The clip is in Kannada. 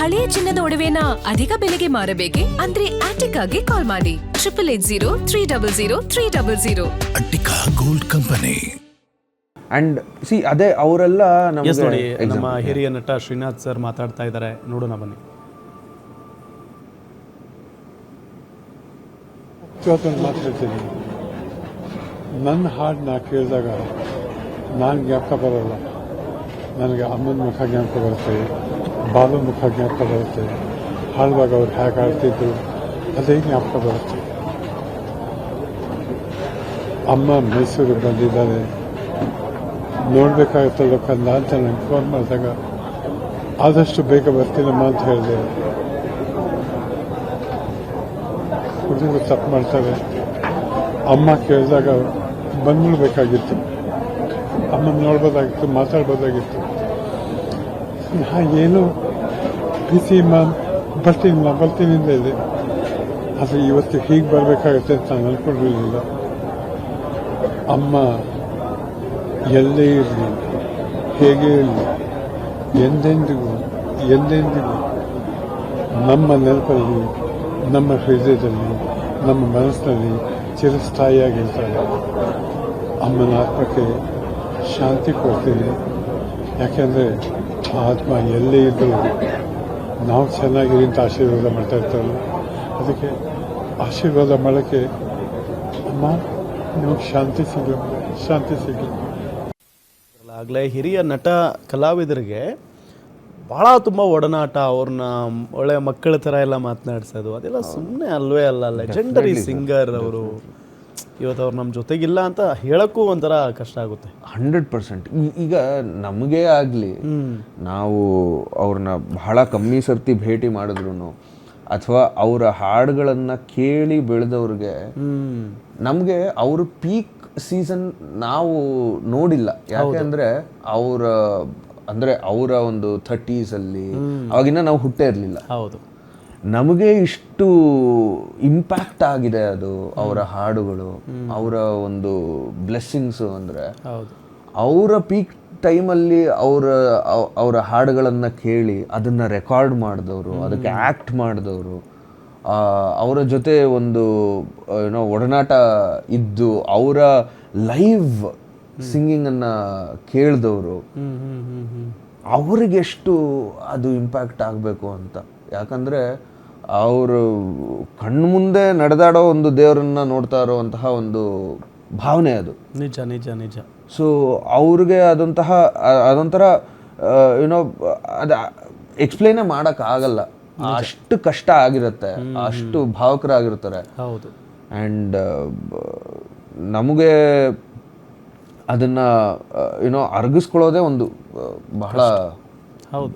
ಹಳೆಯ ಚಿನ್ನದ ಒಡವೆನ ಅಧಿಕ ಬೆಲೆಗೆ ಮಾರಬೇಕೆ? ಅಂದ್ರೆ ಆಟಿಕಾಗೆ ಕಾಲ್ ಮಾಡಿ 8880 Attica gold company. And C ಅದೇ ಅವರೆಲ್ಲ ಎಸ್ ನೋಡಿ ನಮಗೆ ನಮ್ಮ ಹಿರಿಯ ನಟ ಶ್ರೀನಾಥ್ ಸರ್ ಮಾತಾಡ್ತಾ ಇದ್ದಾರೆ, ನೋಡೋಣ ಬನ್ನಿ. ಇವತ್ತೊಂದು ಮಾತಾಡ್ತೀನಿ, ನನ್ನ ಹಾಡನ್ನ ಕೇಳಿದಾಗ ನಾನು ಜ್ಞಾಪಕ ಬರೋಲ್ಲ. ನನಗೆ ಅಮ್ಮನ ಮುಖ ಜ್ಞಾಪಕ ಬರುತ್ತೆ, ಬಾಲು ಮುಖ ಜ್ಞಾಪಕ ಬರುತ್ತೆ, ಹಾಡುವಾಗ ಅವ್ರು ಹೇಗೆ ಆಡ್ತಿದ್ರು ಅದೇ ಜ್ಞಾಪಕ ಬರುತ್ತೆ. ಅಮ್ಮ ಮೈಸೂರಿಗೆ ಬಂದಿದ್ದಾರೆ, ನೋಡಬೇಕಾಗುತ್ತಲ್ಲ ಕಂದ ಅಂತ ನನಗೆ ಫೋನ್ ಮಾಡಿದಾಗ ಆದಷ್ಟು ಬೇಗ ಬರ್ತೀನಮ್ಮ ಅಂತ ಹೇಳಿದೆ. ಹುಡುಗರು ತಪ್ಪು ಮಾಡ್ತಾರೆ. ಅಮ್ಮ ಕೇಳಿದಾಗ ಬಂದ್ಬಿಡ್ಬೇಕಾಗಿತ್ತು, ಅಮ್ಮನ ನೋಡ್ಬೋದಾಗಿತ್ತು, ಮಾತಾಡ್ಬೋದಾಗಿತ್ತು. ಏನು ಬಿಸಿ ಬರ್ತೀನಿ ಅಂತ ಇದೆ, ಆದರೆ ಇವತ್ತು ಹೀಗೆ ಬರಬೇಕಾಗುತ್ತೆ ಅಂತ ನಾನು ಅಂದ್ಕೊಂಡಿರಲಿಲ್ಲ. ಅಮ್ಮ ಎಲ್ಲೇ ಇರಲಿ, ಹೇಗೆ ಇರಲಿ, ಎಂದೆಂದಿಗೂ ನಮ್ಮ ನೆನಪಲ್ಲಿ, ನಮ್ಮ ಹೃದಯದಲ್ಲಿ, ನಮ್ಮ ಮನಸ್ಸಿನಲ್ಲಿ ಚಿರಸ್ಥಾಯಿಯಾಗಿರ್ತಾರೆ. ಅಮ್ಮನ ಆತ್ಮಕ್ಕೆ ಶಾಂತಿ ಕೊಡ್ತೀನಿ. ಯಾಕೆಂದರೆ ಆತ್ಮ ಎಲ್ಲೇ ಇದ್ದರೂ ನಾವು ಚೆನ್ನಾಗಿರಿ ಅಂತ ಆಶೀರ್ವಾದ ಮಾಡ್ತಾ ಇರ್ತಾರಲ್ಲ, ಅದಕ್ಕೆ ಆಶೀರ್ವಾದ ಮಾಡೋಕ್ಕೆ ಅಮ್ಮ ನಿಮಗೆ ಶಾಂತಿ ಸಿಗಲಿ. ಆಗಲೇ ಹಿರಿಯ ನಟ ಕಲಾವಿದರಿಗೆ ಭಾಳ ತುಂಬ ಒಡನಾಟ, ಅವ್ರನ್ನ ಒಳ್ಳೆಯ ಮಕ್ಕಳ ಥರ ಎಲ್ಲ ಮಾತನಾಡ್ಸೋದು ಅದೆಲ್ಲ ಸುಮ್ಮನೆ ಅಲ್ವೇ ಅಲ್ಲ. ಲೆಜೆಂಡರಿ ಸಿಂಗರ್ ಅವರು. ಇವತ್ತು ಅವ್ರು ನಮ್ಮ ಜೊತೆಗಿಲ್ಲ ಅಂತ ಹೇಳೋಕ್ಕೂ ಒಂಥರ ಕಷ್ಟ ಆಗುತ್ತೆ. 100%. ಈಗ ನಮಗೆ ಆಗಲಿ, ನಾವು ಅವ್ರನ್ನ ಬಹಳ ಕಮ್ಮಿ ಸರ್ತಿ ಭೇಟಿ ಮಾಡಿದ್ರು ಅಥವಾ ಅವರ ಹಾಡುಗಳನ್ನು ಕೇಳಿ ಬೆಳೆದವ್ರಿಗೆ ನಮಗೆ ಅವ್ರ ಪೀಕ್ ಸೀಸನ್ ನಾವು ನೋಡಿಲ್ಲ. ಯಾಕೆಂದರೆ ಅವರ ಒಂದು 30s ಅಲ್ಲಿ ಅವಾಗಿನ್ನ ನಾವು ಹುಟ್ಟೇ ಇರಲಿಲ್ಲ. ಹೌದು, ನಮಗೆ ಇಷ್ಟು ಇಂಪ್ಯಾಕ್ಟ್ ಆಗಿದೆ ಅದು ಅವರ ಹಾಡುಗಳು, ಅವರ ಒಂದು ಬ್ಲೆಸ್ಸಿಂಗ್ಸು. ಅಂದರೆ ಅವರ ಪೀಕ್ ಟೈಮಲ್ಲಿ ಅವರ ಹಾಡುಗಳನ್ನು ಕೇಳಿ ಅದನ್ನು ರೆಕಾರ್ಡ್ ಮಾಡಿದವರು, ಅದಕ್ಕೆ ಆ್ಯಕ್ಟ್ ಮಾಡಿದವರು, ಅವರ ಜೊತೆ ಒಂದು ಒಡನಾಟ ಇದ್ದು ಅವರ ಲೈವ್ ಸಿಂಗಿಂಗನ್ನು ಕೇಳಿದವರು, ಅವರಿಗೆಷ್ಟು ಅದು ಇಂಪ್ಯಾಕ್ಟ್ ಆಗಬೇಕು ಅಂತ. ಯಾಕಂದರೆ ಅವರು ಕಣ್ಣು ಮುಂದೆ ನಡೆದಾಡೋ ಒಂದು ದೇವರನ್ನ ನೋಡ್ತಾ ಇರೋವಂತಹ ಒಂದು ಭಾವನೆ ಅದು. ನಿಜ ನಿಜ ನಿಜ. ಸೊ ಅವ್ರಿಗೆ ಅದೊಂಥರ ಅದು ಎಕ್ಸ್ಪ್ಲೇನೇ ಮಾಡೋಕ್ಕಾಗಲ್ಲ, ಅಷ್ಟು ಕಷ್ಟ ಆಗಿರುತ್ತೆ, ಅಷ್ಟು ಭಾವುಕರಾಗಿರ್ತಾರೆ. ಹೌದು. ಆ್ಯಂಡ್ ನಮಗೆ ಅದನ್ನು ಅರಗಿಸ್ಕೊಳ್ಳೋದೇ ಒಂದು ಬಹಳ ಹೌದು.